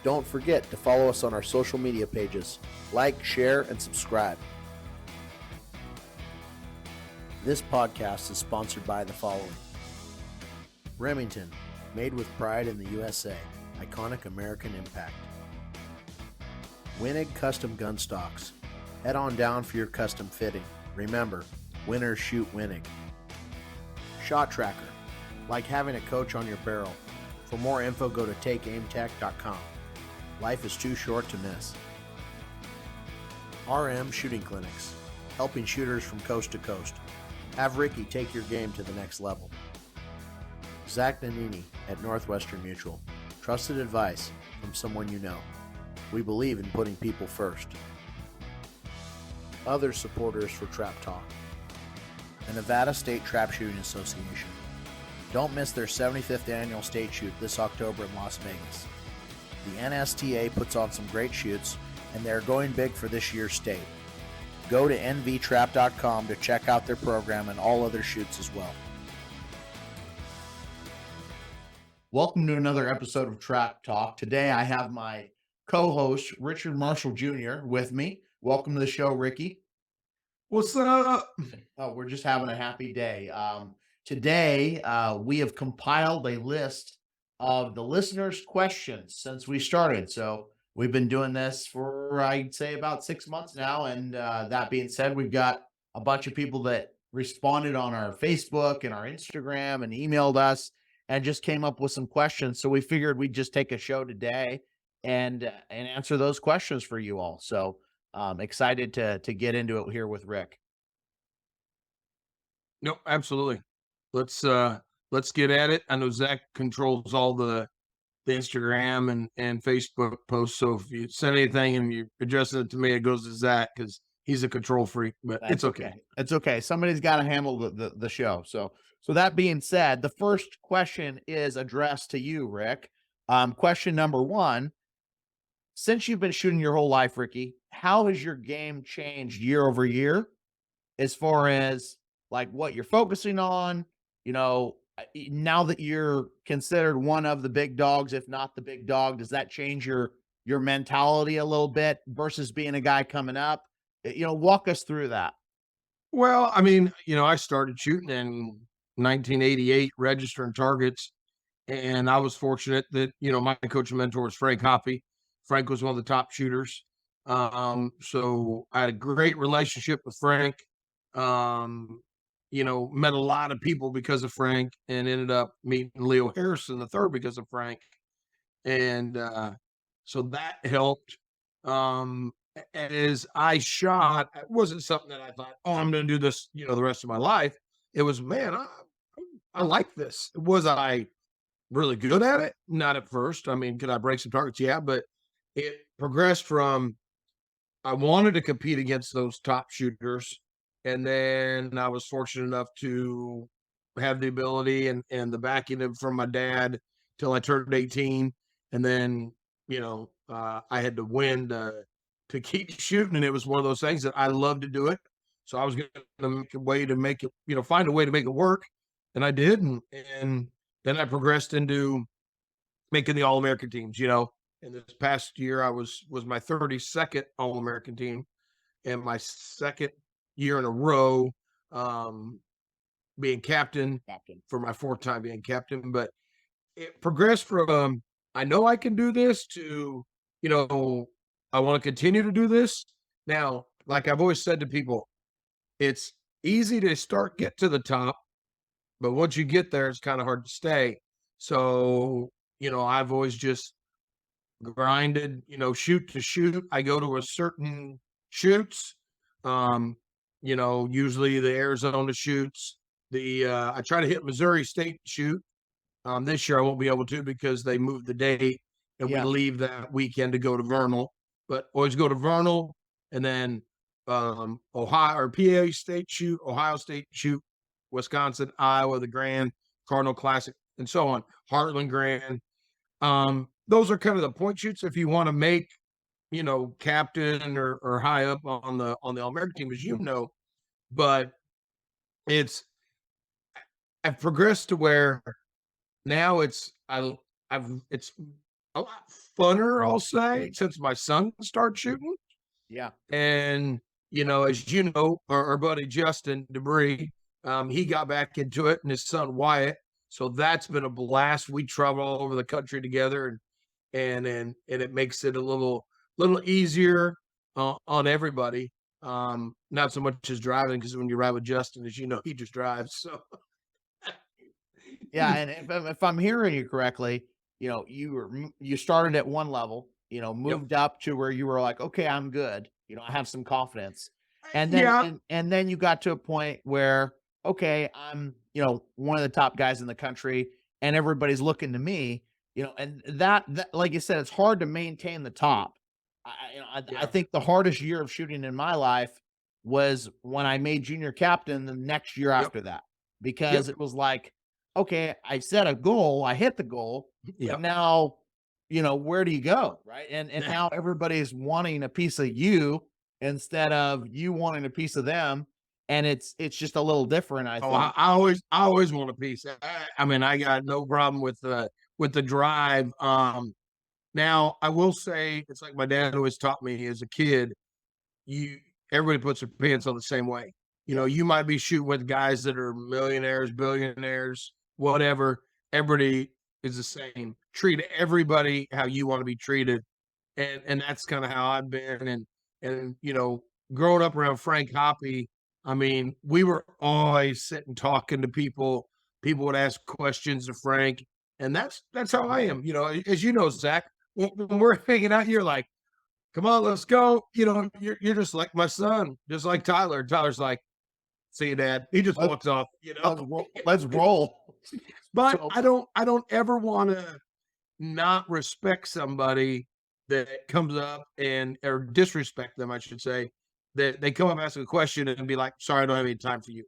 Don't forget to follow us on our social media pages. Like, share, and subscribe. This podcast is sponsored by the following. Remington, made with pride in the USA. Iconic American impact. Wenig custom gun stocks. Head on down for your custom fitting. Remember, winners shoot Wenig. Shot Tracker, like having a coach on your barrel. For more info, go to takeaimtech.com. Life is too short to miss. RM Shooting Clinics, helping shooters from coast to coast. Have Ricky take your game to the next level. Zach Nanini at Northwestern Mutual. Trusted advice from someone you know. We believe in putting people first. Other supporters for Trap Talk. The Nevada State Trapshooting Association. Don't miss their 75th annual state shoot this October in Las Vegas. The NSTA puts on some great shoots, and they're going big for this year's state. Go to nvtrap.com to check out their program and all other shoots as well. Welcome to another episode of Trap Talk. Today I have my co-host, Richard Marshall Jr. with me. Welcome to the show, Ricky. What's up? Oh, we're just having a happy day. Today, we have compiled a list of the listeners' questions since we started. So we've been doing this for, I'd say, about 6 months now. And that being said, we've got a bunch of people that responded on our Facebook and our Instagram and emailed us and just came up with some questions. So we figured we'd just take a show today and answer those questions for you all. So excited to get into it here with Rick. No, absolutely. Let's get at it. I know Zach controls all the Instagram and Facebook posts. So if you send anything and you're addressing it to me, it goes to Zach because he's a control freak, but it's okay. It's okay. Somebody's got to handle the show. So that being said, the first question is addressed to you, Rick. Question number one, since you've been shooting your whole life, Ricky, how has your game changed year over year as far as like what you're focusing on? You know, now that you're considered one of the big dogs, if not the big dog, does that change your mentality a little bit versus being a guy coming up? You know, walk us through that. Well, I mean, I started shooting in 1988, registering targets. And I was fortunate that, my coach and mentor was Frank Hoppy. Frank was one of the top shooters. So I had a great relationship with Frank. Met a lot of people because of Frank and ended up meeting Leo Harrison III because of Frank. And so that helped. As I shot, it wasn't something that I thought, I'm going to do this, the rest of my life. It was, man, I like this. Was I really good at it? Not at first. I mean, could I break some targets? Yeah, but it progressed from I wanted to compete against those top shooters. And then I was fortunate enough to have the ability and the backing from my dad till I turned 18. And then, I had to win to keep shooting. And it was one of those things that I love to do it. So I was going to make a way to make it, find a way to make it work. And I did. And then I progressed into making the All-American teams, And this past year, I was my 32nd All-American team and my second year in a row being captain for my fourth time being captain. But it progressed from, I know I can do this to, I want to continue to do this. Now, like I've always said to people, it's easy to get to the top, but once you get there, it's kind of hard to stay. So, I've always just grinded, shoot to shoot. I go to a certain shoots, usually the Arizona shoots. I try to hit Missouri State shoot. This year I won't be able to because they moved the date and we leave that weekend to go to Vernal. But always go to Vernal and then Ohio or PA State shoot, Ohio State shoot, Wisconsin, Iowa, the Grand, Cardinal Classic, and so on. Heartland Grand. Those are kind of the point shoots if you want to make, captain or high up on the All-American team, as you know. But I've progressed to where now it's a a lot funner, I'll say, since my son started shooting. Yeah. And, as you know, our buddy Justin Debris, he got back into it, and his son Wyatt. So that's been a blast. We travel all over the country together, and it makes it a little easier on everybody. Not so much as driving, because when you ride with Justin, as you know, he just drives. So Yeah, and if I'm hearing you correctly, you started at one level, yep. moved up to where you were like, okay, I'm good. I have some confidence, and then Yeah. and then you got to a point where, okay, I'm one of the top guys in the country, and everybody's looking to me, and that like you said, it's hard to maintain the top. I Yeah. think the hardest year of shooting in my life was when I made junior captain the next year Yep. after that, because Yep. it was like, okay, I set a goal, I hit the goal, but Yep. now, where do you go? Right. And now everybody's wanting a piece of you instead of you wanting a piece of them. And it's just a little different, I Oh, think. I always want a piece. I mean, I got no problem with the drive. Now I will say, it's like my dad always taught me as a kid. You Everybody puts their pants on the same way. Yeah. You might be shooting with guys that are millionaires, billionaires, whatever. Everybody is the same. Treat everybody how you want to be treated, and that's kind of how I've been. And growing up around Frank Hoppy, I mean, we were always sitting talking to people. People would ask questions to Frank, and that's how I am. As you know, Zach, when we're hanging out, you're like, come on, let's go. You're just like my son, just like Tyler. Tyler's like, see you, Dad. He just Let's, walks off, let's roll. But So I don't ever want to not respect somebody that comes up or disrespect them, I should say, that they come up, ask a question, and be like, sorry, I don't have any time for you.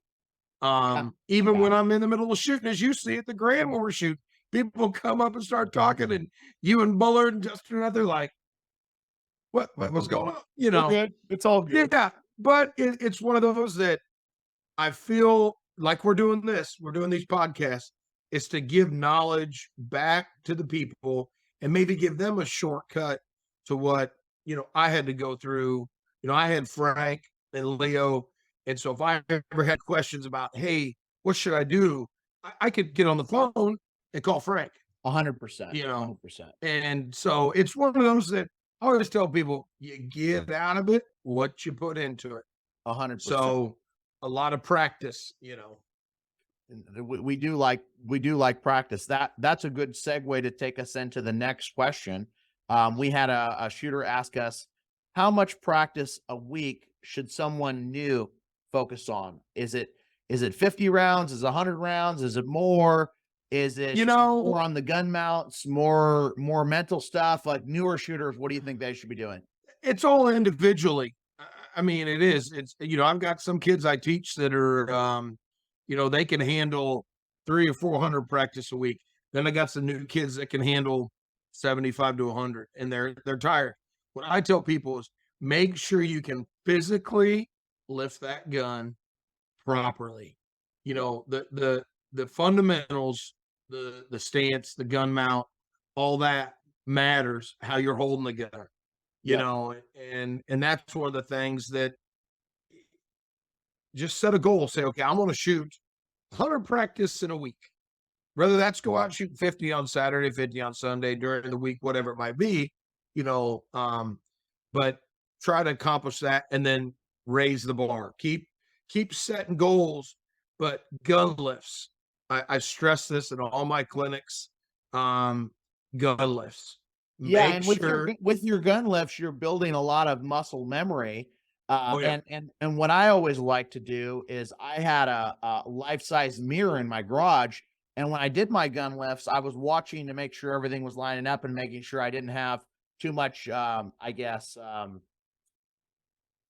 yeah, Even yeah. when I'm in the middle of shooting, as you see at the Grand when we're shooting, people come up and start talking, and you and Bullard and Justin and they're like, what's going on? We're good. It's all good. Yeah. But it's one of those that I feel like we're doing these podcasts, is to give knowledge back to the people and maybe give them a shortcut to what, I had to go through. I had Frank and Leo. And so if I ever had questions about, hey, what should I do? I could get on the phone and call Frank, 100%. you know, 100%. and so it's one of those that I always tell people, you get out of it what you put into it. 100%. So a lot of practice. We do like practice. That's a good segue to take us into the next question. We had a shooter ask us, how much practice a week should someone new focus on? Is it 50 rounds? Is it 100 rounds? Is it more? Is it more on the gun mounts, more mental stuff? Like newer shooters, what do you think they should be doing? It's all individually. I mean, it is. It's I've got some kids I teach that are they can handle 300 or 400 practice a week. Then I got some new kids that can handle 75 to 100, and they're tired. What I tell people is, make sure you can physically lift that gun properly. The fundamentals, the stance, the gun mount, all that matters. How you're holding the gun, and that's one of the things that, just set a goal. Say, okay, I'm going to shoot 100 practice in a week. Whether that's go out and shoot 50 on Saturday, 50 on Sunday, during the week, whatever it might be, but try to accomplish that and then raise the bar. Keep setting goals, but gun lifts. I stress this in all my clinics. Gun lifts. Yeah, Make and sure. with your gun lifts, you're building a lot of muscle memory. Oh yeah. And what I always like to do is, I had a life-size mirror in my garage, and when I did my gun lifts, I was watching to make sure everything was lining up and making sure I didn't have too much,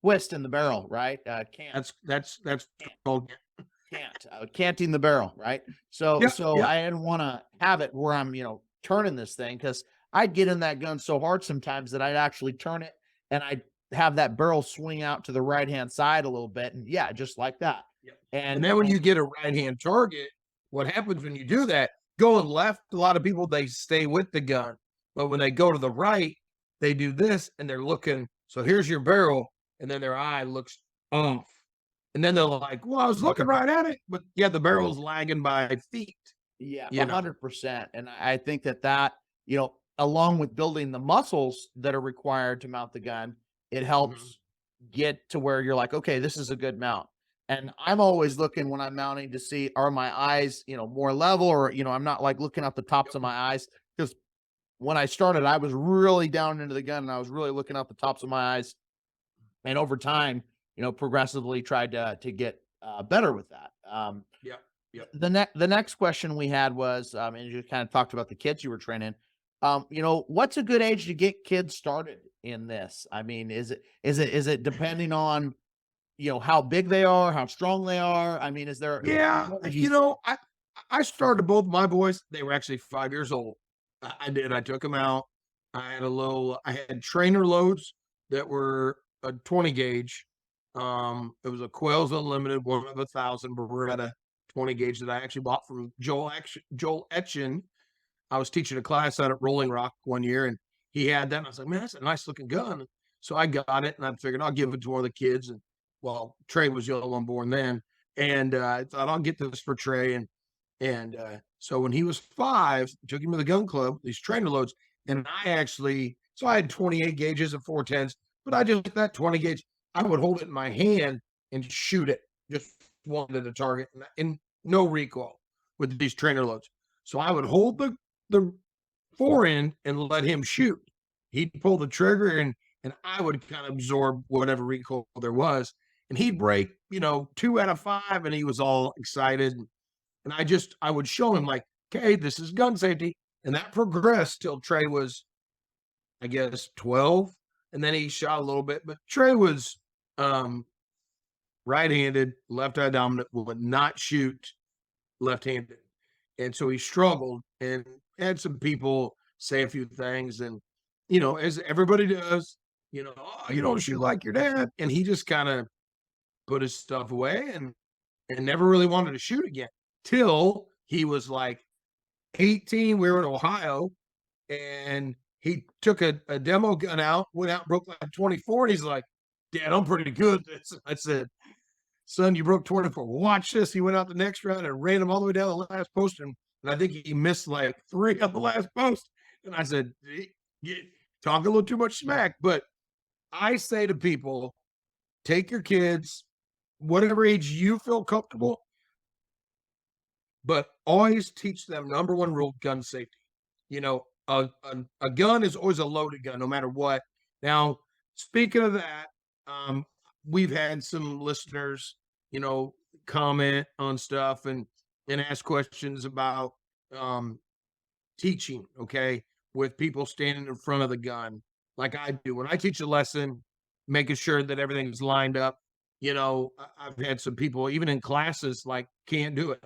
twist in the barrel, right? That's called. Canting the barrel, right? So Yeah. I didn't want to have it where I'm, turning this thing, because I'd get in that gun so hard sometimes that I'd actually turn it, and I'd have that barrel swing out to the right hand side a little bit, and yeah, just like that. Yeah. And And then when you get a right hand target, what happens when you do that? Going left, a lot of people, they stay with the gun. But when they go to the right, they do this and they're looking. So here's your barrel, and then their eye looks off. And then they're like, well, I was looking right at it, but yeah, the barrel's lagging by feet. Yeah, You know, 100%. And I think that, along with building the muscles that are required to mount the gun, it helps get to where you're like, okay, this is a good mount. And I'm always looking when I'm mounting to see, are my eyes, more level, or, I'm not like looking up the tops of my eyes. Because when I started, I was really down into the gun and I was really looking up the tops of my eyes. And over time, progressively tried to get better with that. yeah, yeah. The next question we had was, and you kind of talked about the kids you were training. What's a good age to get kids started in this? I mean, is it depending on how big they are, how strong they are? I mean, is there? Yeah, I started both my boys. They were actually 5 years old. I did. I took them out. I had trainer loads that were a 20 gauge. It was a Quails Unlimited, one of 1,000 Beretta 20 gauge that I actually bought from Joel Etchen. I was teaching a class out at Rolling Rock one year, and he had that. And I was like, man, that's a nice looking gun. So I got it, and I figured I'll give it to one of the kids. And well, Trey was the only one born then, and I thought I'll get this for Trey. And so when he was 5, took him to the gun club, these trainer loads, and so I had 28 gauges and 410s, but I just that 20 gauge, I would hold it in my hand and shoot it, just wanted a target, and no recoil with these trainer loads. So I would hold the forend and let him shoot. He'd pull the trigger and I would kind of absorb whatever recoil there was. And he'd break, 2 out of 5, and he was all excited. And I would show him like, okay, this is gun safety. And that progressed till Trey was, I guess, 12. And then he shot a little bit. But Trey was right-handed, left-eye dominant, would not shoot left-handed. And so he struggled and had some people say a few things. And, as everybody does, oh, you don't shoot like your dad. And he just kind of put his stuff away and never really wanted to shoot again till he was like 18. We were in Ohio and he took a demo gun out, went out, broke like 24. And he's like, Dad, I'm pretty good. I said, son, you broke 24. Watch this. He went out the next round and ran him all the way down the last post. And I think he missed like 3 on the last post. And I said, you talk a little too much smack. But I say to people, take your kids, whatever age you feel comfortable, but always teach them number one rule, gun safety. A gun is always a loaded gun, no matter what. Now, speaking of that, we've had some listeners, comment on stuff and ask questions about teaching, okay, with people standing in front of the gun, like I do. When I teach a lesson, making sure that everything's lined up. I've had some people, even in classes, like can't do it.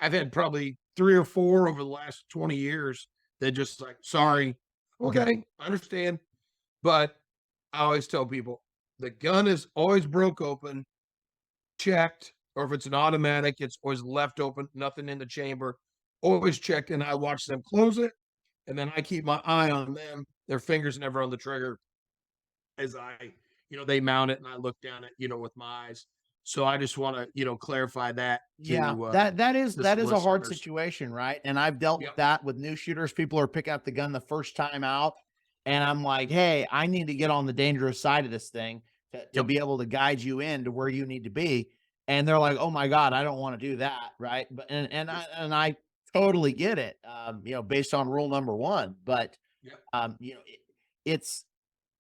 I've had probably 3 or 4 over the last 20 years that just like, sorry, okay, I understand. But I always tell people the gun is always broke open, checked, or if it's an automatic, it's always left open, nothing in the chamber, always checked. And I watch them close it. And then I keep my eye on them, their fingers never on the trigger as they mount it and I look down at, with my eyes. So I just want to, clarify that. That is a hard listeners. situation, right? And I've dealt with that with new shooters. People are picking up the gun the first time out. And I'm like, hey, I need to get on the dangerous side of this thing to be able to guide you into where you need to be. And they're like, oh my God, I don't want to do that. Right. But, I totally get it, based on rule number 1, but,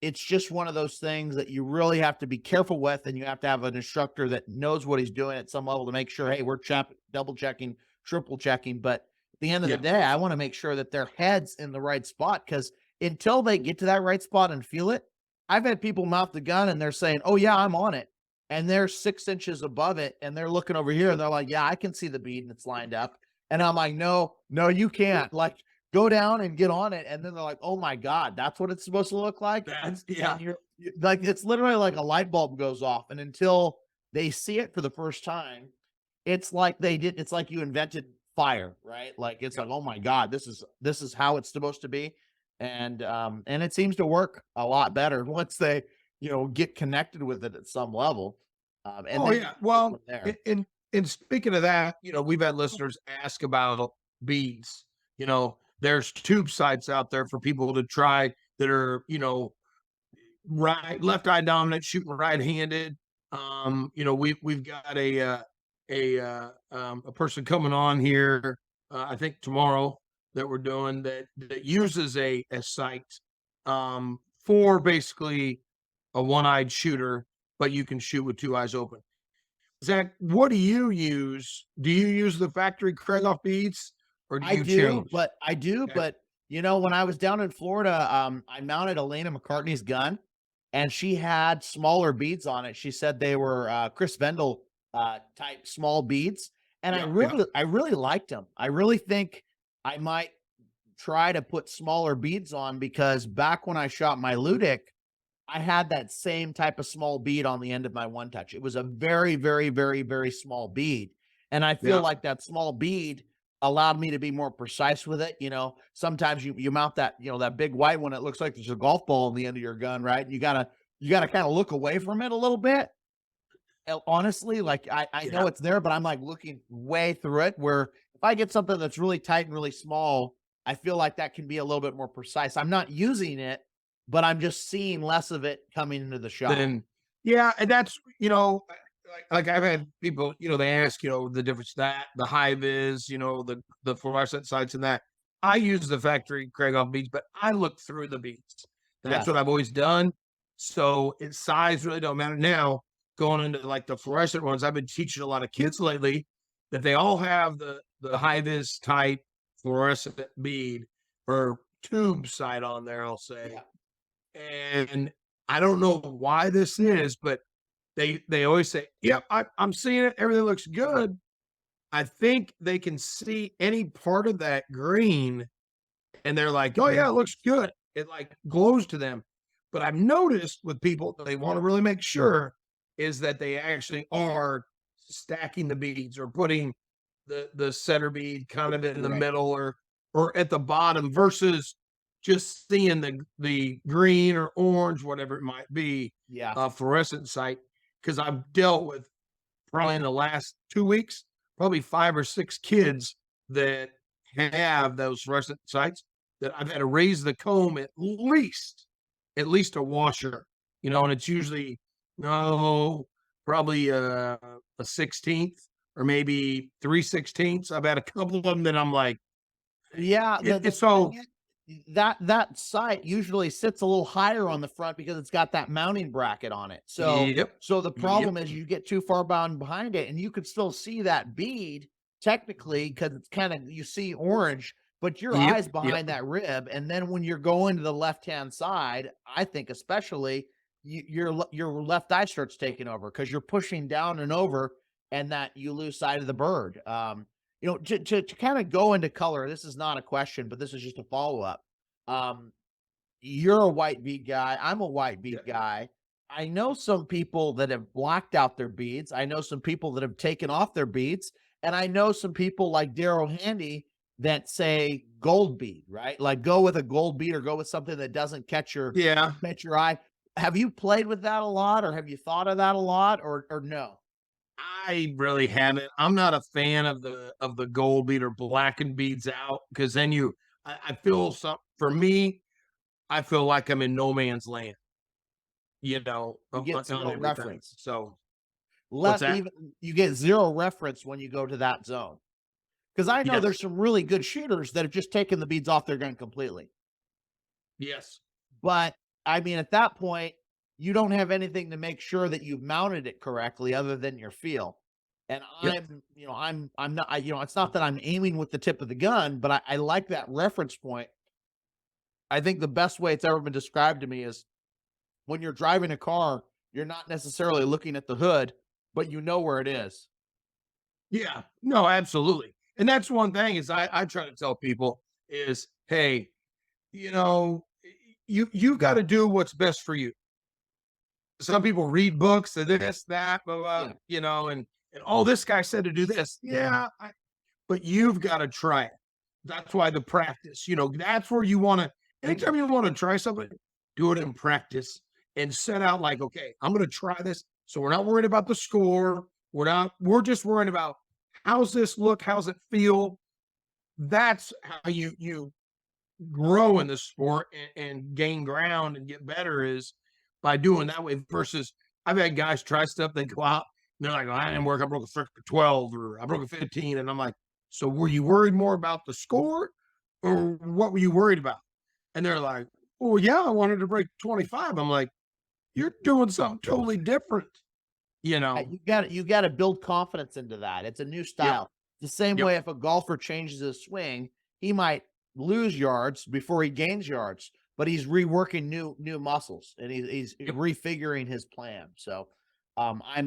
it's just one of those things that you really have to be careful with. And you have to have an instructor that knows what he's doing at some level to make sure, hey, we're double checking, triple checking. But at the end of the day, I want to make sure that their head's in the right spot, because until they get to that right spot and feel it, I've had people mount the gun and they're saying, oh yeah, I'm on it. And they're 6 inches above it. And they're looking over here and they're like, yeah, I can see the bead and it's lined up. And I'm like, no, you can't. Like, go down and get on it. And then they're like, oh my God, that's what it's supposed to look like. You're like, it's literally like a light bulb goes off. And until they see it for the first time, it's like you invented fire, right? Like it's like, oh my God, this is how it's supposed to be. And it seems to work a lot better once they, get connected with it at some level. And Oh then you yeah. can go from Well, there. and speaking of that, we've had listeners ask about beads. There's tube sites out there for people to try that are, right left eye dominant, shooting right-handed. We've got a person coming on here, I think tomorrow, that we're doing that uses a sight for basically a one-eyed shooter, but you can shoot with two eyes open. Zach, what do you use? Do you use the factory Krieghoff beads, or do you change? I do, Okay. but when I was down in Florida, I mounted Elena McCartney's gun, and she had smaller beads on it. She said they were Chris Vendel type small beads, and Yeah, yeah. I really liked them. I really think I might try to put smaller beads on, because back when I shot my Ludic, I had that same type of small bead on the end of my one touch. It was a very, very, very, very small bead. And I feel Yeah. like that small bead allowed me to be more precise with it. Sometimes you mount that, that big white one, it looks like there's a golf ball on the end of your gun, right? And you gotta kind of look away from it a little bit. Honestly, like I know Yeah. it's there, but I'm like looking way through it, where if I get something that's really tight and really small, I feel like that can be a little bit more precise. I'm not using it, but I'm just seeing less of it coming into the shot. Then, yeah, and that's, like I've had people, they ask, the difference that the hive is, the fluorescent sights and that. I use the factory Krieghoff beads, but I look through the beads. That's Yes. what I've always done. So its size really don't matter. Now, going into like the fluorescent ones, I've been teaching a lot of kids lately that they all have the high vis type fluorescent bead or tube sight on there, I'll say. Yeah. And I don't know why this is, but they always say, "Yep, I'm seeing it. Everything looks good." I think they can see any part of that green, and they're like, "Oh yeah, it looks good." It like glows to them. But I've noticed with people that they want to really make sure is that they actually are stacking the beads or putting the center bead kind of in the Right. middle or at the bottom versus just seeing the green or orange, whatever it might be, Yeah. fluorescent sight. Because I've dealt with probably in the last 2 weeks, probably 5 or 6 kids that have those fluorescent sights that I've had to raise the comb at least a washer, and it's usually no, probably a 16th or maybe 3/16. I've had a couple of them that I'm like, Yeah, it's so that sight usually sits a little higher on the front because it's got that mounting bracket on it. So yep, so the yep, problem is you get too far down behind it, and you could still see that bead technically, because it's kind of, you see orange, but your yep, eyes yep, behind that rib. And then when you're going to the left hand side, I think especially your left eye starts taking over because you're pushing down and over, and that you lose sight of the bird. To kind of go into color, this is not a question, but this is just a follow-up. Um, you're a white bead guy. I'm a white bead yeah, guy. I know some people that have blacked out their beads. I know some people that have taken off their beads. And I know some people like Daryl Handy that say gold bead, right? Like go with a gold bead or go with something that doesn't yeah. catch your eye. Have you played with that a lot, or have you thought of that a lot, or no? I really haven't. I'm not a fan of the gold bead or blackened beads out because then I feel some for me. I feel like I'm in no man's land, You get on zero everything. reference. So what's Let that? even You get zero reference when you go to that zone. Because I know there's Yes, some really good shooters that have just taken the beads off their gun completely. yes, But I mean, at that point, you don't have anything to make sure that you've mounted it correctly other than your feel. And yep, I'm not, it's not that I'm aiming with the tip of the gun, but I like that reference point. I think the best way it's ever been described to me is when you're driving a car, you're not necessarily looking at the hood, but you know where it is. yeah. No, absolutely. And that's one thing is I try to tell people is, hey, you know, you've got to do what's best for you. Some people read books and this, that, blah, blah, Yeah. and oh, this guy said to do this. Yeah, but you've got to try it. That's why the practice, that's where you want to, anytime you want to try something, do it in practice and set out like, okay, I'm going to try this. So we're not worried about the score. We're just worried about how's this look? How's it feel? That's how you grow in the sport and gain ground and get better, is by doing that way. Versus I've had guys try stuff, they go out and they're like, I didn't work, I broke a frick for 12 or I broke a 15. And I'm like, so were you worried more about the score or what were you worried about? And they're like, well, yeah, I wanted to break 25. I'm like, you're doing something totally different. You got to build confidence into that. It's a new style. The same way if a golfer changes his swing, he might lose yards before he gains yards, but he's reworking new muscles and he's refiguring his plan. So I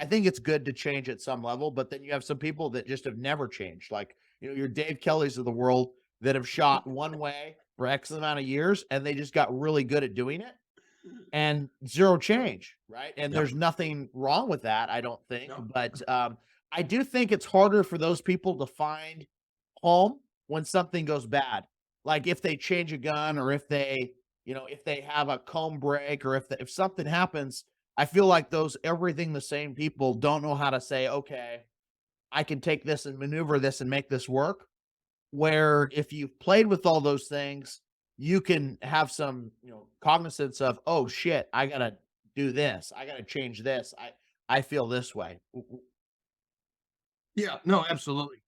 think it's good to change at some level, but then you have some people that just have never changed. Like, your Dave Kellys of the world that have shot one way for X amount of years and they just got really good at doing it and zero change. Right. And there's nothing wrong with that, I don't think, but I do think it's harder for those people to find home when something goes bad. Like if they change a gun or if they, if they have a comb break or if something happens, I feel like those everything the same people don't know how to say, okay, I can take this and maneuver this and make this work. Where if you've played with all those things, you can have some, cognizance of, oh shit, I got to do this. I got to change this. I feel this way. Yeah, no, absolutely.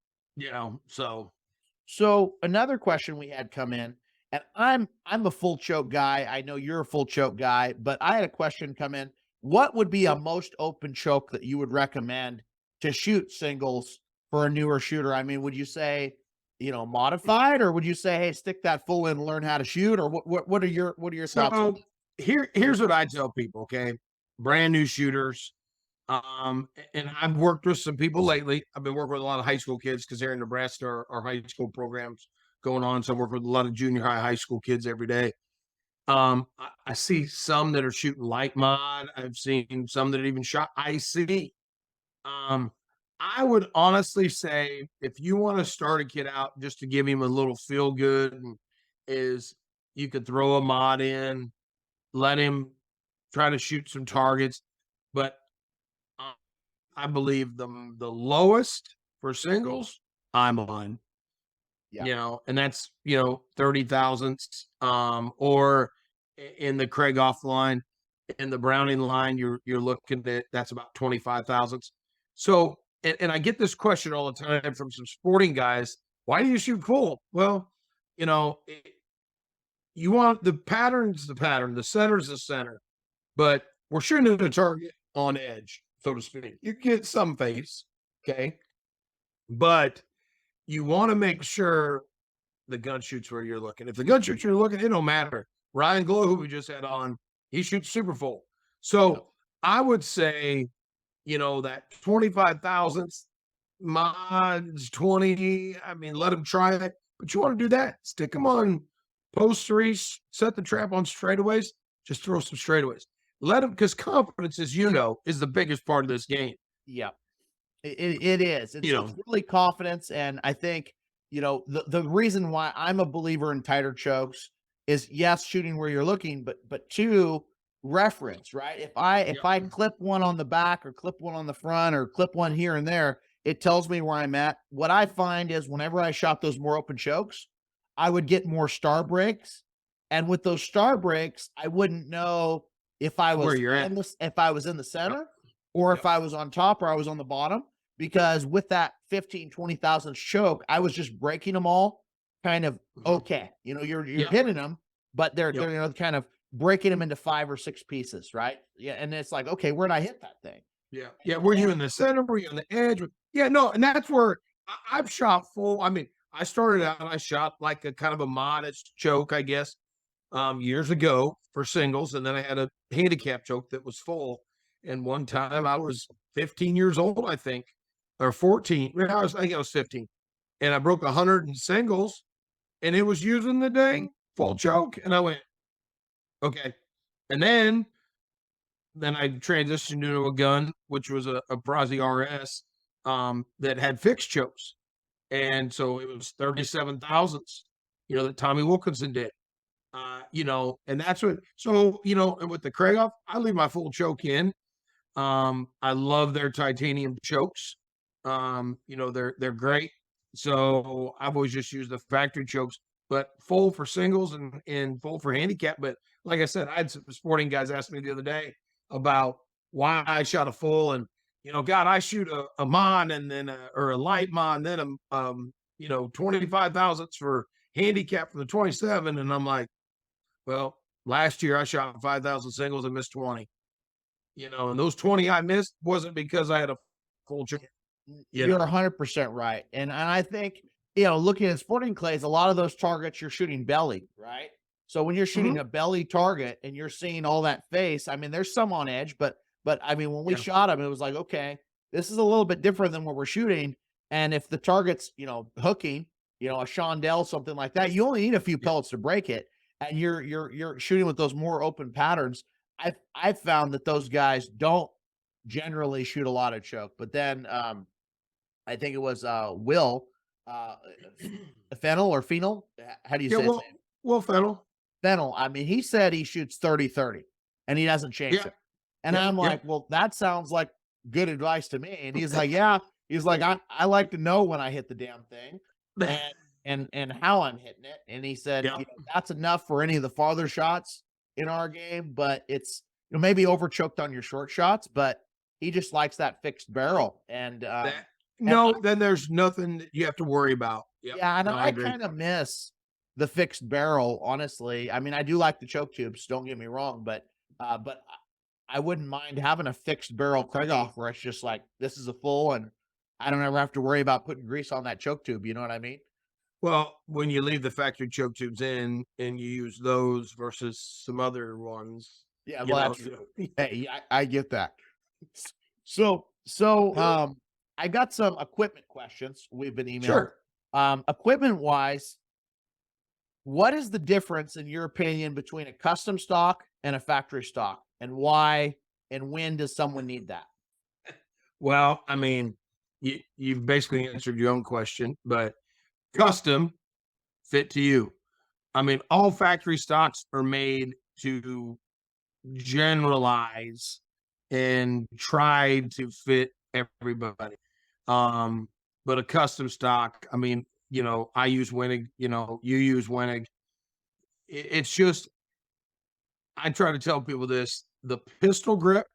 So another question we had come in, and I'm a full choke guy. I know you're a full choke guy, but I had a question come in. What would be a most open choke that you would recommend to shoot singles for a newer shooter? I mean, would you say, modified, or would you say, hey, stick that full in and learn how to shoot? Or what are your thoughts? So here's what I tell people, okay? Brand new shooters. And I've worked with some people lately. I've been working with a lot of high school kids because here in Nebraska, our high school programs going on. So I work with a lot of junior high school kids every day. I see some that are shooting light mod. I've seen some that even shot IC. I would honestly say if you want to start a kid out just to give him a little feel good, is you could throw a mod in, let him try to shoot some targets, but I believe the lowest for singles I'm on, and that's 30 thousandths, or in the Krieghoff line, in the Browning line, you're looking at that's about 25 thousandths. So, and I get this question all the time from some sporting guys: why do you shoot full? Well, you want the pattern's the pattern, the center's the center, but we're shooting at a target on edge, so to speak. You get some face, okay, but you want to make sure the gun shoots where you're looking. If the gun shoots where you're looking, it don't matter. Ryan Glow, who we just had on, he shoots super full. So I would say, that 25 thousandths, mods 20. I mean, let them try it, but you want to do that. Stick them on post threes, set the trap on straightaways, just throw some straightaways. Let them, because confidence, as is the biggest part of this game. Yeah, it is. It's really confidence. And I think, the reason why I'm a believer in tighter chokes is, yes, shooting where you're looking, but two, reference, right? If I clip one on the back or clip one on the front or clip one here and there, it tells me where I'm at. What I find is whenever I shot those more open chokes, I would get more star breaks. And with those star breaks, I wouldn't know if I was if I was in the center or if I was on top or I was on the bottom, because with that 15, 20,000 choke, I was just breaking them all kind of okay. You're hitting them, but they're kind of breaking them into 5 or 6 pieces, right? Yeah, and it's like, okay, where'd I hit that thing? Yeah. Were you in the center? Were you on the edge? Yeah, no, and that's where I've shot full. I mean, I started out and I shot like a kind of a modest choke, I guess, years ago for singles, and then I had a handicap choke that was full. And one time I was 15 years old, I think, or 14. I think I was 15, and I broke 100 in singles, and it was using the dang full choke, and I went, okay. And then I transitioned into a gun, which was a Brazi RS, that had fixed chokes. And so it was 37 thousandths, that Tommy Wilkinson did. And that's what, so, and with the Krieghoff, I leave my full choke in. I love their titanium chokes. They're great. So I've always just used the factory chokes, but full for singles and full for handicap. But like I said, I had some sporting guys ask me the other day about why I shot a full, and God, I shoot a mon and then or a light mon, then 25 thousandths for handicap from the 27. And I'm like, well, last year I shot 5,000 singles and missed 20. And those 20 I missed wasn't because I had a full choke. You're 100% right. And I think, looking at sporting clays, a lot of those targets you're shooting belly, right? So when you're shooting a belly target and you're seeing all that face, I mean, there's some on edge, but I mean, when we shot them, it was like, okay, this is a little bit different than what we're shooting. And if the target's, hooking, a Shondell, something like that, you only need a few pellets to break it. And you're shooting with those more open patterns. I've found that those guys don't generally shoot a lot of choke, but then I think it was Will Fennel or Phenol. How do you say his name? Will Fennel. Fennel. I mean, he said he shoots 30-30 and he doesn't change it. And I'm like, well, that sounds like good advice to me. And he's like, yeah. He's like, I like to know when I hit the damn thing and how I'm hitting it. And he said, that's enough for any of the farther shots in our game, but it's maybe over choked on your short shots, but he just likes that fixed barrel. And then there's nothing that you have to worry about. Yeah, and I kind of miss the fixed barrel, honestly. I mean, I do like the choke tubes, don't get me wrong, but I wouldn't mind having a fixed barrel Krieghoff where it's just like, this is a full and I don't ever have to worry about putting grease on that choke tube. You know what I mean? Well, when you leave the factory choke tubes in and you use those versus some other ones. Yeah, well, hey, I get that. So I got some equipment questions we've been emailed. Sure. Equipment wise, what is the difference in your opinion between a custom stock and a factory stock, and why and when does someone need that? Well, I mean, you've basically answered your own question, but custom fit to you. I mean, all factory stocks are made to generalize and try to fit everybody. But a custom stock, I mean, I use Wenig, you use Wenig. It's just, I try to tell people this, the pistol grip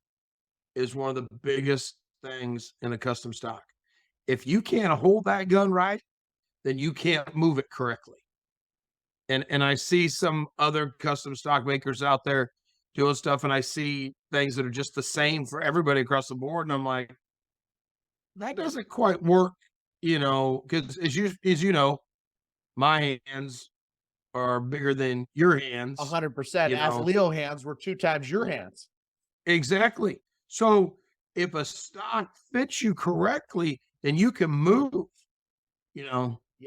is one of the biggest things in a custom stock. If you can't hold that gun right, then you can't move it correctly. And I see some other custom stock makers out there doing stuff, and I see things that are just the same for everybody across the board. And I'm like, that doesn't quite work, because as you know, my hands are bigger than your hands. 100%. As Leo hands were 2 times your hands. Exactly. So if a stock fits you correctly, then you can move.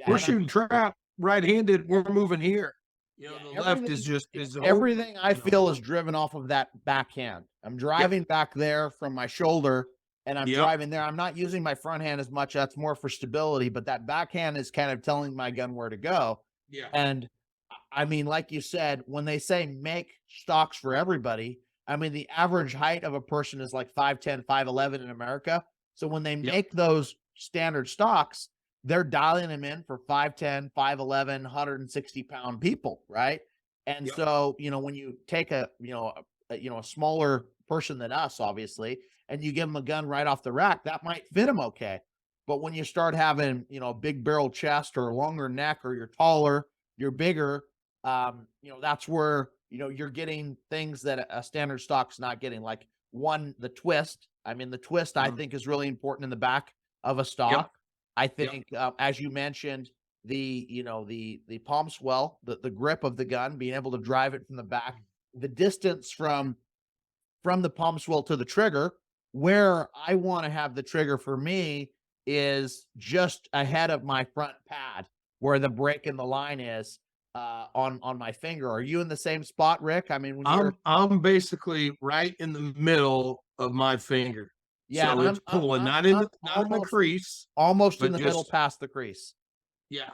We're shooting trap right-handed. We're moving here. The left is everything I feel is driven off of that backhand. I'm driving back there from my shoulder, and I'm driving there. I'm not using my front hand as much. That's more for stability, but that backhand is kind of telling my gun where to go. Yeah. And I mean, like you said, when they say make stocks for everybody, I mean, the average height of a person is like 5'10", 5'11" in America. So when they make those standard stocks, they're dialing them in for 5'10", 5'11", 160-pound people, right? And so, when you take a smaller person than us, obviously, and you give them a gun right off the rack, that might fit them okay. But when you start having, a big barrel chest or a longer neck, or you're taller, you're bigger, that's where, you're getting things that a standard stock's not getting. Like the twist. I mean, the twist I think is really important in the back of a stock. I think, as you mentioned, the palm swell, the grip of the gun, being able to drive it from the back, the distance from the palm swell to the trigger, where I want to have the trigger for me is just ahead of my front pad, where the break in the line is on my finger. Are you in the same spot, Rick? I mean, I'm basically right in the middle of my finger. Yeah, so it's pulling, not in the crease, almost in the middle past the crease. Yeah,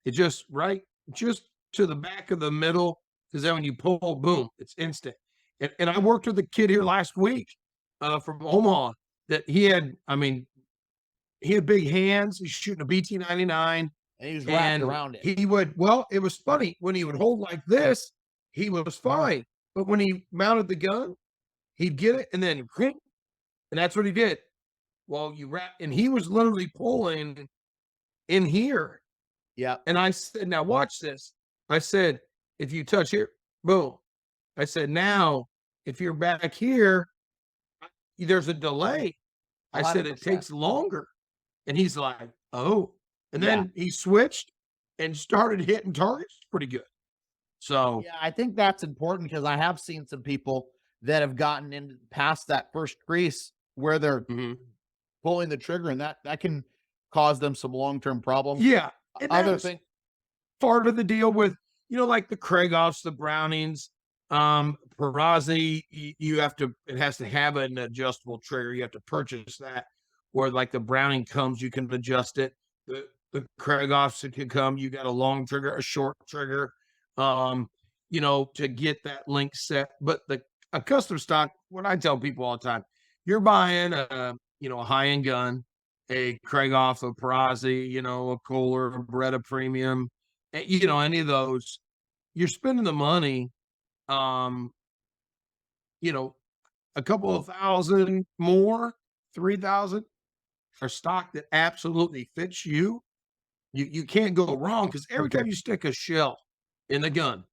it's just right, just to the back of the middle, because then when you pull, boom, it's instant. And I worked with a kid here last week, from Omaha that I mean, he had big hands. He's shooting a BT-99, And he was wrapped and around it. it was funny when he would hold like this, he was fine. But when he mounted the gun, he'd get it and then and that's what he did. Well, and he was literally pulling in here. Yeah. And I said, now watch this. I said, if you touch here, boom. I said, now if you're back here, there's a delay. I said, it 100%. takes longer. And he's like, oh. And Yeah. then he switched and started hitting targets pretty good. So Yeah, I think that's important because I have seen some people that have gotten in past that first crease where they're pulling the trigger, and that can cause them some long-term problems. yeah. And Other that's thing, part of the deal with, like the Krieghoffs, the Brownings, Perazzi, it has to have an adjustable trigger. You have to purchase that. Where like the Browning comes, you can adjust it. The Krieghoffs can come, you got a long trigger, a short trigger, to get that link set. But a custom stock, what I tell people all the time, you're buying a high-end gun, a Krieghoff, a Perazzi, a Kohler, a Beretta Premium, any of those, you're spending the money, a couple of thousand more, 3,000 for stock that absolutely fits you. You can't go wrong because every time you stick a shell in the gun,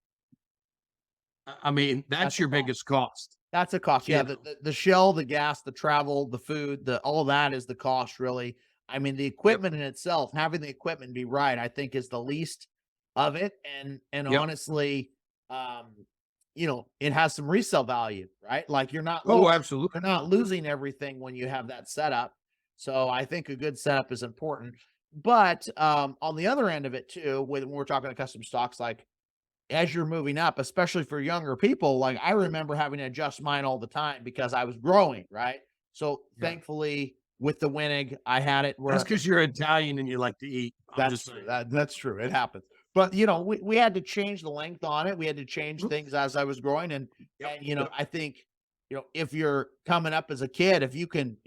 I mean, that's your biggest cost. that's a cost. Yeah, the shell, the gas, the travel, the food, all of that is the cost, really. I mean, the equipment in itself, having the equipment be right, I think is the least of it. And honestly, it has some resale value, right? Like you're not absolutely. you're not losing everything when you have that setup. So I think a good setup is important. But on the other end of it too, when we're talking to custom stocks, like as you're moving up, especially for younger people, like I remember having to adjust mine all the time because I was growing, right? So thankfully with the Wenig, I had it where that's because you're Italian and you like to eat. that's true. That's true. It happens. But we had to change the length on it. We had to change things as I was growing. And I think, if you're coming up as a kid, if you can,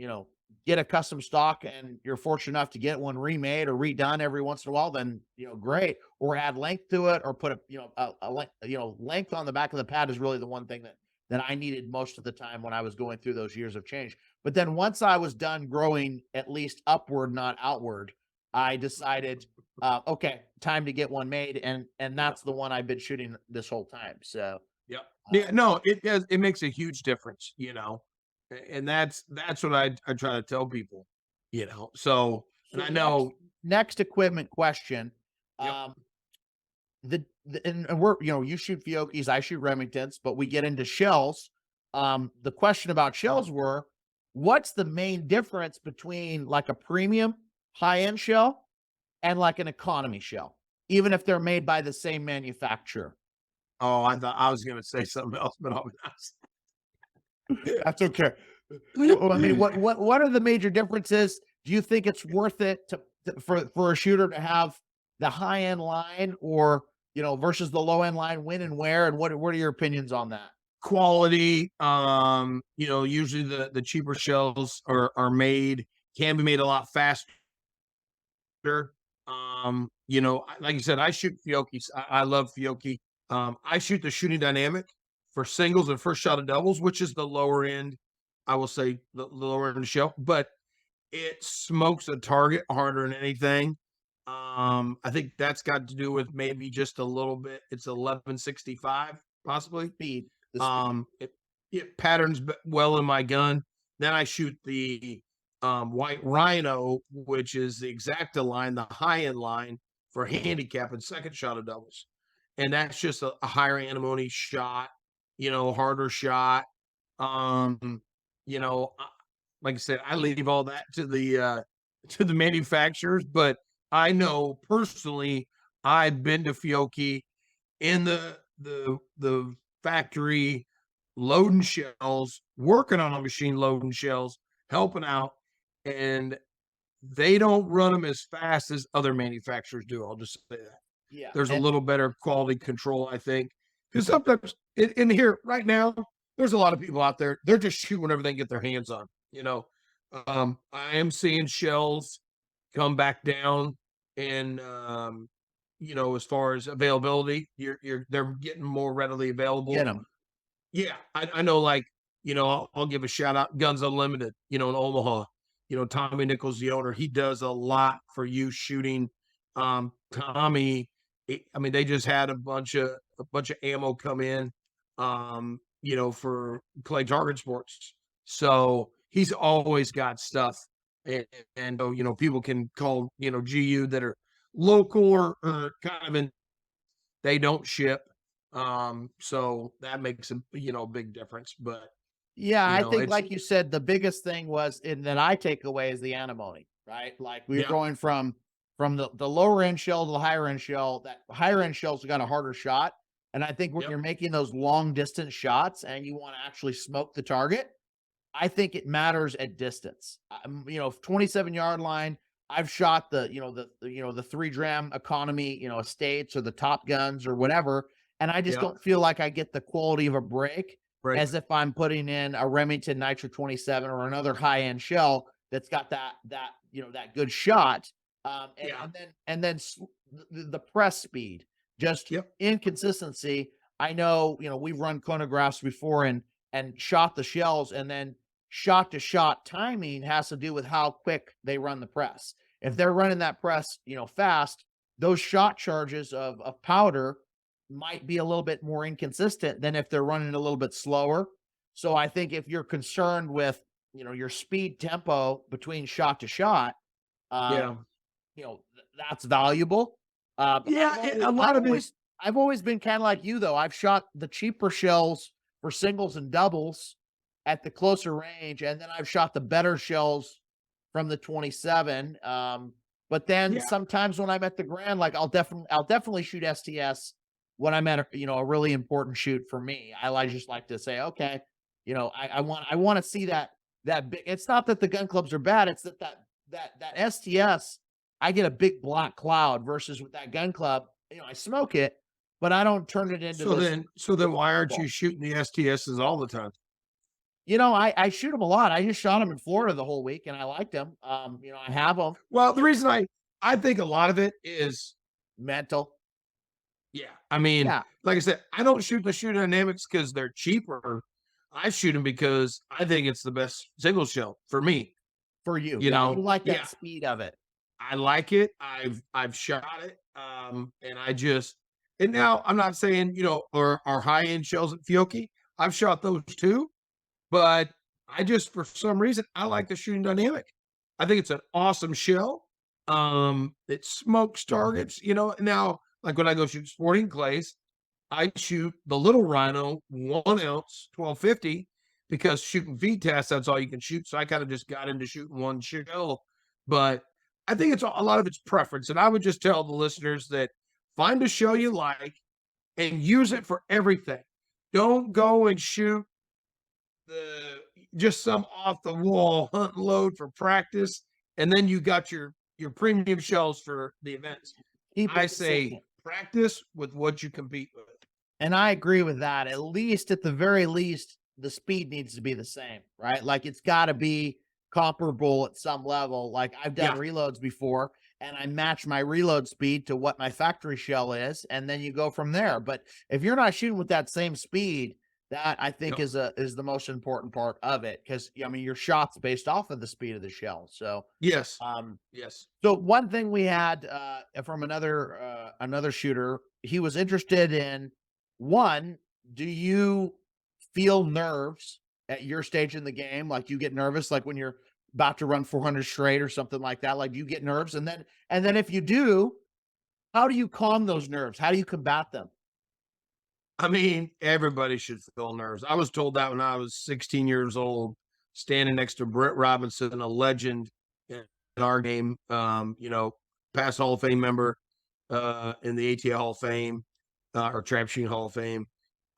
get a custom stock and you're fortunate enough to get one remade or redone every once in a while, then great. Or add length to it, or put length on the back of the pad is really the one thing that I needed most of the time when I was going through those years of change. But then once I was done growing at least upward, not outward, I decided, okay, time to get one made, and that's the one I've been shooting this whole time. So no, it does. It makes a huge difference, and that's what I try to tell people, So, and I know next equipment question. And we're you shoot Fiocchis, I shoot Remingtons, but we get into shells. The question about shells were, what's the main difference between like a premium high-end shell and like an economy shell, even if they're made by the same manufacturer? Oh, I thought I was going to say something else, but I'll that's okay. I mean, what are the major differences? Do you think it's worth it for a shooter to have the high end line, or versus the low end line? When and where, and what are your opinions on that? Quality, usually the cheaper shells can be made a lot faster. Like you said, I shoot Fiocchis. I love Fiocchi. I shoot the Shooting Dynamic for singles and first shot of doubles, which is the lower end. I will say the lower end shell, but it smokes a target harder than anything. I think that's got to do with maybe just a little bit. It's 1165 possibly. Speed. It patterns well in my gun. Then I shoot the White Rhino, which is the Exacta line, the high end line for handicap and second shot of doubles. And that's just a higher antimony shot, harder shot. Like I said, I leave all that to the manufacturers, but I know personally I've been to Fiocchi in the factory loading shells, working on a machine loading shells, helping out, and they don't run them as fast as other manufacturers do. I'll just say that. Yeah. There's a And little better quality control, I think. Because sometimes in here right now, there's a lot of people out there, they're just shooting whatever they can get their hands on. I am seeing shells come back down, and as far as availability, they're getting more readily available. get them. Yeah, I know, like, I'll give a shout out, Guns Unlimited, in Omaha. Tommy Nichols, the owner, he does a lot for you shooting. Tommy, I mean, they just had a bunch of ammo come in, for Clay Target Sports. So he's always got stuff, and people can call GU that are local or kind of they don't ship. So that makes a big difference. But Yeah, I think, it's like you said, the biggest thing was, and that I take away, is the antimony, right? Like, we're yeah, going from the lower end shell to the higher end shell. That higher end shell's got a harder shot. And I think when yep, you're making those long distance shots and you want to actually smoke the target, I think it matters at distance. 27-yard line. I've shot the 3 dram economy, estates or the top guns or whatever, and I just yeah, don't feel like I get the quality of a break right, as if I'm putting in a Remington Nitro 27 or another high end shell that's got that good shot. yeah, And then the press speed, just yep, inconsistency. I know, we've run chronographs before and shot the shells, and then shot to shot timing has to do with how quick they run the press. If they're running that press, fast, those shot charges of powder might be a little bit more inconsistent than if they're running a little bit slower. So I think if you're concerned with, your speed tempo between shot to shot, yeah, um, that's valuable. But yeah. A lot of it, I've always been kind of like you, though. I've shot the cheaper shells for singles and doubles at the closer range, and then I've shot the better shells from the 27. But then yeah. sometimes when I'm at the Grand, like, I'll definitely shoot STS when I'm at a really important shoot for me. Just like to say, okay, I want to see that big. It's not that the gun clubs are bad; it's that STS, I get a big black cloud versus with that gun club. I smoke it, but I don't turn it into this. So then why aren't you shooting the STSs all the time? I shoot them a lot. I just shot them in Florida the whole week, and I liked them. I have them. Well, the reason I think a lot of it is, Mental. yeah. I mean, Yeah, like I said, I don't shoot the Shoot Dynamics because they're cheaper. I shoot them because I think it's the best single shell for me. for you. You Yeah, you know, like that yeah, speed of it. I like it. I've shot it. And and now I'm not saying, or our high end shells at Fiocchi. I've shot those too, but I just, for some reason, I like the Shooting Dynamic. I think it's an awesome shell. It smokes targets, now, like when I go shoot sporting clays, I shoot the little Rhino 1 ounce 1250 because shooting feed tests, that's all you can shoot. So I kind of just got into shooting one shell. But I think it's a lot of it's preference. And I would just tell the listeners that find a shell you like and use it for everything. Don't go and shoot the just some off the wall hunt load for practice, and then you got your premium shells for the events. Keep I it say consistent. practice with what you compete with. And I agree with that. At the very least, the speed needs to be the same, right? Like, it's got to be comparable at some level. Like, I've done Yeah, reloads before, and I match my reload speed to what my factory shell is, and then you go from there. But if you're not shooting with that same speed, that I think yep, is the most important part of it, because your shots based off of the speed of the shell. So, yes, um, yes. so one thing we had from another shooter, he was interested in, one, do you feel nerves at your stage in the game? Like, you get nervous, like when you're about to run 400 straight or something like that. Like, do you get nerves? And then if you do, how do you calm those nerves? How do you combat them? I mean, everybody should feel nerves. I was told that when I was 16 years old, standing next to Britt Robinson, a legend in our game, past Hall of Fame member in the ATL Hall of Fame, or Trapshooting Hall of Fame.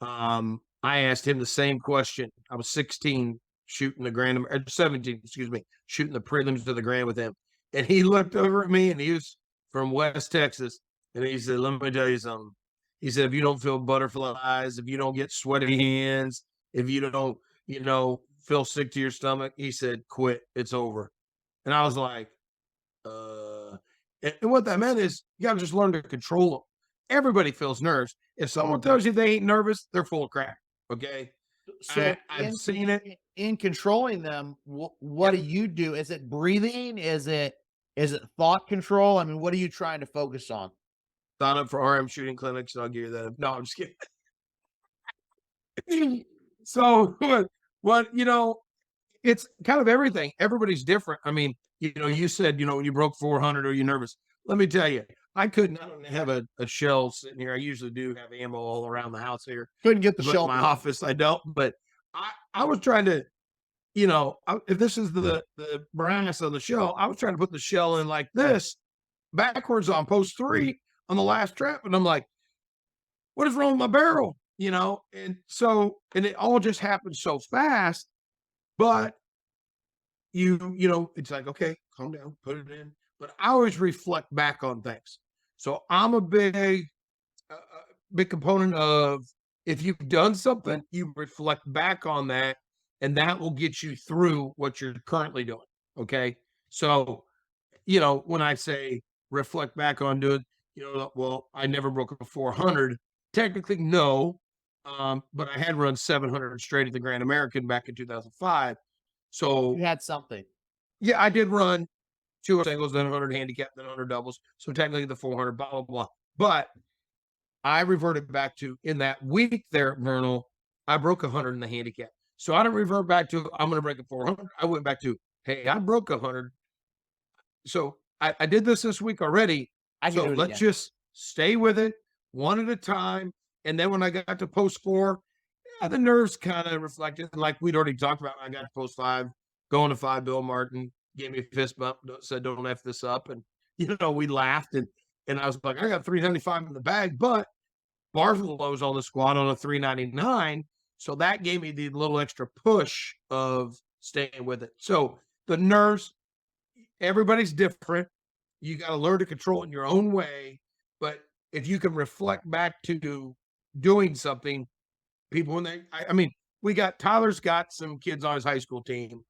I asked him the same question. I was 16 shooting the grand, or 17, excuse me, shooting the prelims to the grand with him. And he looked over at me, and he was from West Texas. And he said, let me tell you something. He said, if you don't feel butterflies, if you don't get sweaty hands, if you don't, feel sick to your stomach, he said, quit. It's over. And I was like, and what that meant is you got to just learn to control them. Everybody feels nerves. If someone tells you they ain't nervous, they're full of crap. Okay. So I've seen it. In controlling them. What do you do? Is it breathing? Is it thought control? I mean, what are you trying to focus on? Sign up for RM shooting clinics, and I'll give you that. No, I'm just kidding. So what, it's kind of everything. Everybody's different. I mean, you said, when you broke 400, are you nervous? Let me tell you, I don't have a shell sitting here. I usually do have ammo all around the house here. Couldn't get the But shell. in my office, I don't. But I was trying to, if this is the brass on the shell, I was trying to put the shell in like this, backwards on post 3 on the last trap. And I'm like, what is wrong with my barrel? And it all just happened so fast. But it's like, okay, calm down, put it in. But I always reflect back on things. So I'm a big component of, if you've done something, you reflect back on that, and that will get you through what you're currently doing. Okay. So, when I say reflect back on doing, well, I never broke a 400. Technically, no. But I had run 700 straight at the Grand American back in 2005. So You had something. yeah, I did run 2 singles, then 100 handicap, then 100 doubles. So technically the 400, blah, blah, blah. But I reverted back to, in that week there at Vernal, I broke 100 in the handicap. So I didn't revert back to, I'm going to break a 400. I went back to, hey, I broke 100. So I did this week already. So let's just stay with it one at a time. And then when I got to post 4, the nerves kind of reflected. Like we'd already talked about, I got to post 5, going to 5, Bill Martin gave me a fist bump, said, don't F this up. And, we laughed. And I was like, I got 375 in the bag, but Barthelow's on the squad on a 399. So that gave me the little extra push of staying with it. So the nerves, everybody's different. You got to learn to control it in your own way. But if you can reflect back to doing something, people, Tyler's got some kids on his high school team,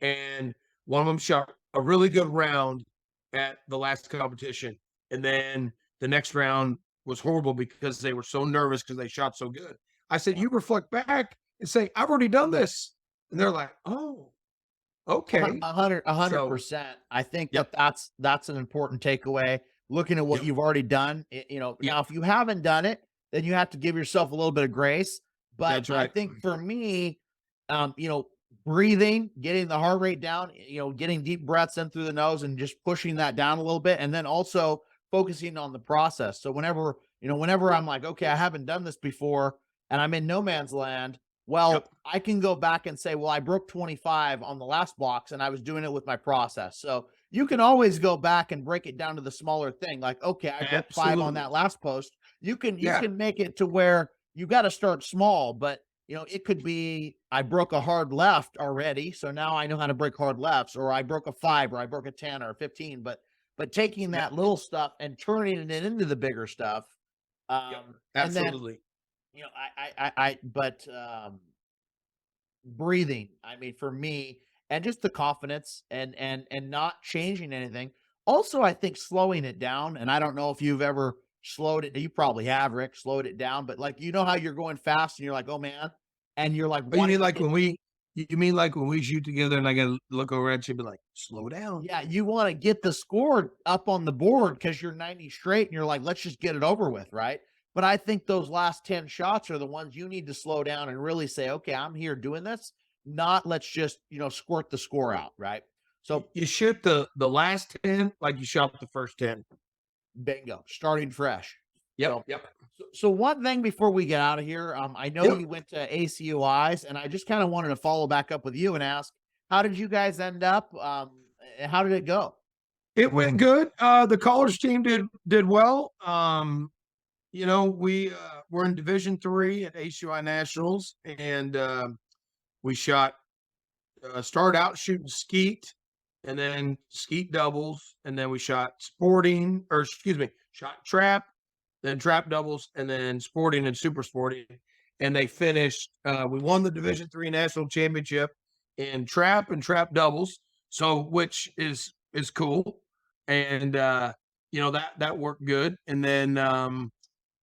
and one of them shot a really good round at the last competition. And then the next round was horrible because they were so nervous because they shot so good. I said, you reflect back and say, I've already done this. And they're like, oh, okay. 100%. I think that's an important takeaway. Looking at what you've already done, now if you haven't done it, then you have to give yourself a little bit of grace. But That's right. I think for me, breathing, getting the heart rate down, getting deep breaths in through the nose and just pushing that down a little bit. And then also focusing on the process. So whenever I'm like, okay, I haven't done this before and I'm in no man's land, well, I can go back and say, well, I broke 25 on the last box and I was doing it with my process. So you can always go back and break it down to the smaller thing. Like, okay, I broke 5 on that last post. You can make it to where you got to start small, but it could be, I broke a hard left already. So now I know how to break hard lefts, or I broke a 5, or I broke a 10 or a 15, but taking that little stuff and turning it into the bigger stuff. Absolutely. And then, breathing, I mean, for me, and just the confidence and not changing anything. Also, I think slowing it down, and I don't know if you've ever slowed it. You probably have, Rick, slowed it down, but like, how you're going fast and you're like, oh man. And you're like, you mean like when we shoot together and I got to look over at you and be like, slow down. Yeah. You want to get the score up on the board because you're 90 straight and you're like, let's just get it over with. Right. But I think those last 10 shots are the ones you need to slow down and really say, okay, I'm here doing this. Not let's just, squirt the score out. Right. So you shoot the last 10 like you shot the first 10. Bingo. Starting fresh. Yep. So one thing before we get out of here, I know you went to ACUIs, and I just kind of wanted to follow back up with you and ask, how did you guys end up? How did it go? It went good. The college team did well. We were in Division III at ACUI Nationals, and we started out shooting skeet, and then skeet doubles, and then we shot sporting, or excuse me, shot trap, then trap doubles, and then sporting and super sporting. And they finished. We won the Division III national championship in trap and trap doubles. So which is cool, and that worked good. And then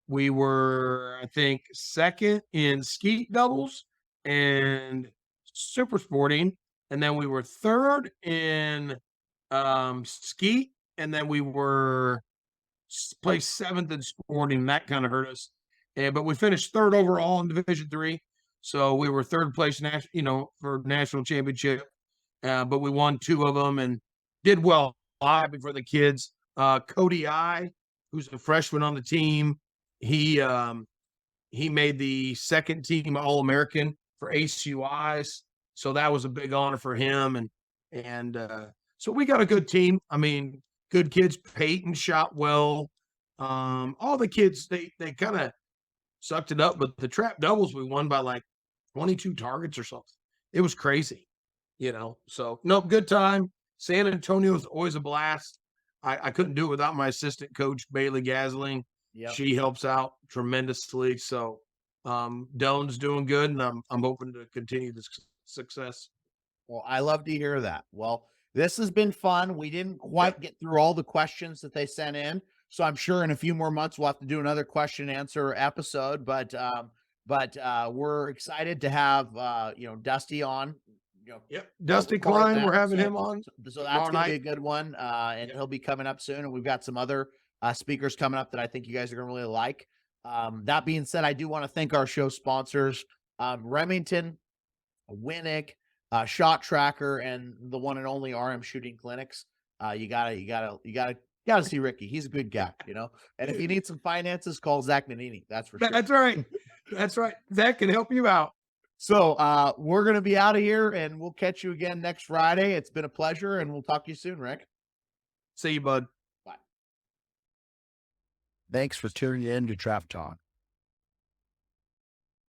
we were, I think, second in skeet doubles and super sporting, and then we were third in skeet, and then we were placed seventh in sporting. That kind of hurt us, but we finished third overall in Division III, so we were third place for national championship. But we won 2 of them and did well. Happy for the kids. Cody who's a freshman on the team, he made the second team All-American for ACUIs, so that was a big honor for him. And so we got a good team. I mean, good kids. Peyton shot well. All the kids, they kind of sucked it up, but the trap doubles we won by like 22 targets or something. It was crazy, So no, good time. San Antonio is always a blast. I couldn't do it without my assistant coach, Bailey Gasling. Yep. She helps out tremendously. So Dylan's doing good, and I'm hoping to continue this success. Well, I love to hear that. Well, this has been fun. We didn't quite get through all the questions that they sent in, so I'm sure in a few more months we'll have to do another question and answer episode. But we're excited to have Dusty on. Yep, Dusty Klein, we're having him on. So that's going to be a good one, and he'll be coming up soon. And we've got some other speakers coming up that I think you guys are going to really like. That being said, I do want to thank our show sponsors, Remington, Wenig, Shot Tracker, and the one and only RM Shooting Clinics. You gotta see Ricky. He's a good guy, And if you need some finances, call Zach Nanini. That's for sure. That's right. That's right. Zach can help you out. So we're gonna be out of here, and we'll catch you again next Friday. It's been a pleasure, and we'll talk to you soon, Rick. See you, bud. Bye. Thanks for tuning in to Trap Talk.